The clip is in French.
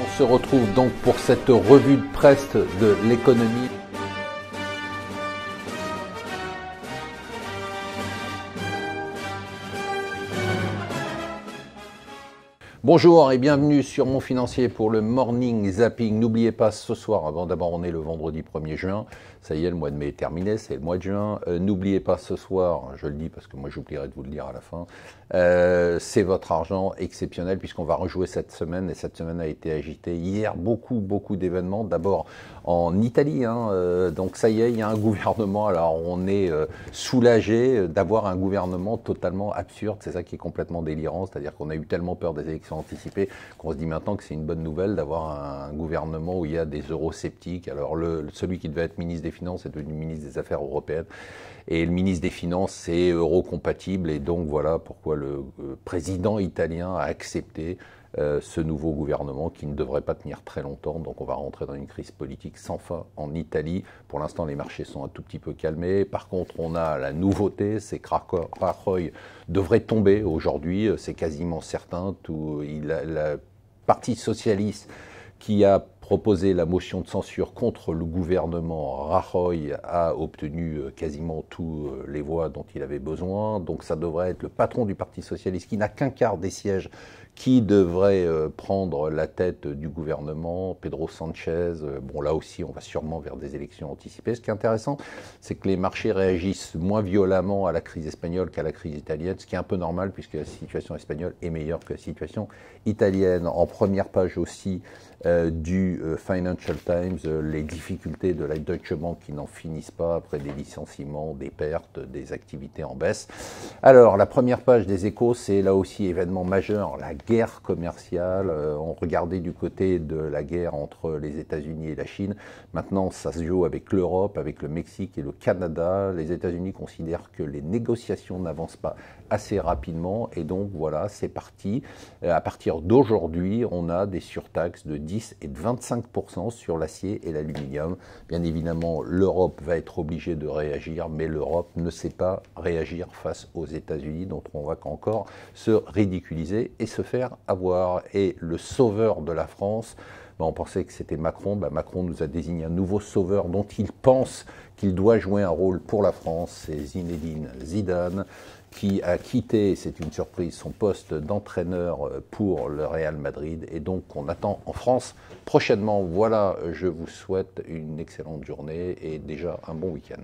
On se retrouve donc pour cette revue de presse de l'économie. Bonjour et bienvenue sur Mon Financier pour le Morning Zapping. N'oubliez pas ce soir, d'abord on est le vendredi 1er juin, ça y est, le mois de mai est terminé, c'est le mois de juin. N'oubliez pas ce soir, je le dis parce que moi j'oublierai de vous le dire à la fin, c'est votre argent exceptionnel puisqu'on va rejouer cette semaine et cette semaine a été agitée. Hier, beaucoup d'événements, d'abord en Italie, donc ça y est, il y a un gouvernement, alors on est soulagé d'avoir un gouvernement totalement absurde, c'est ça qui est complètement délirant, c'est-à-dire qu'on a eu tellement peur des élections anticipées qu'on se dit maintenant que c'est une bonne nouvelle d'avoir un gouvernement où il y a des eurosceptiques. Alors celui qui devait être ministre des Finances est devenu ministre des Affaires européennes et le ministre des Finances c'est eurocompatible et donc voilà pourquoi le président italien a accepté ce nouveau gouvernement qui ne devrait pas tenir très longtemps. Donc on va rentrer dans une crise politique sans fin en Italie. Pour l'instant, les marchés sont un tout petit peu calmés. Par contre, on a la nouveauté, c'est que Rajoy devrait tomber aujourd'hui. C'est quasiment certain. Le Parti socialiste qui a proposé la motion de censure contre le gouvernement Rajoy a obtenu quasiment toutes les voix dont il avait besoin. Donc ça devrait être le patron du Parti socialiste qui n'a qu'un quart des sièges qui devrait prendre la tête du gouvernement, Pedro Sanchez. Bon, là aussi, on va sûrement vers des élections anticipées. Ce qui est intéressant, c'est que les marchés réagissent moins violemment à la crise espagnole qu'à la crise italienne, ce qui est un peu normal puisque la situation espagnole est meilleure que la situation italienne. En première page aussi du Financial Times, les difficultés de la Deutsche Bank qui n'en finissent pas après des licenciements, des pertes, des activités en baisse. Alors, la première page des Échos, c'est là aussi événement majeur, la guerre commerciale. On regardait du côté de la guerre entre les États-Unis et la Chine. Maintenant, ça se joue avec l'Europe, avec le Mexique et le Canada. Les États-Unis considèrent que les négociations n'avancent pas assez rapidement et donc voilà, c'est parti. À partir d'aujourd'hui, on a des surtaxes de 10 et de 25% sur l'acier et l'aluminium. Bien évidemment, l'Europe va être obligée de réagir, mais l'Europe ne sait pas réagir face aux États-Unis, dont on va encore se ridiculiser et se faire avoir. Et le sauveur de la France, on pensait que c'était Macron. Macron nous a désigné un nouveau sauveur dont il pense qu'il doit jouer un rôle pour la France. C'est Zinedine Zidane qui a quitté, c'est une surprise, son poste d'entraîneur pour le Real Madrid. Et donc on attend en France prochainement. Voilà, je vous souhaite une excellente journée et déjà un bon week-end.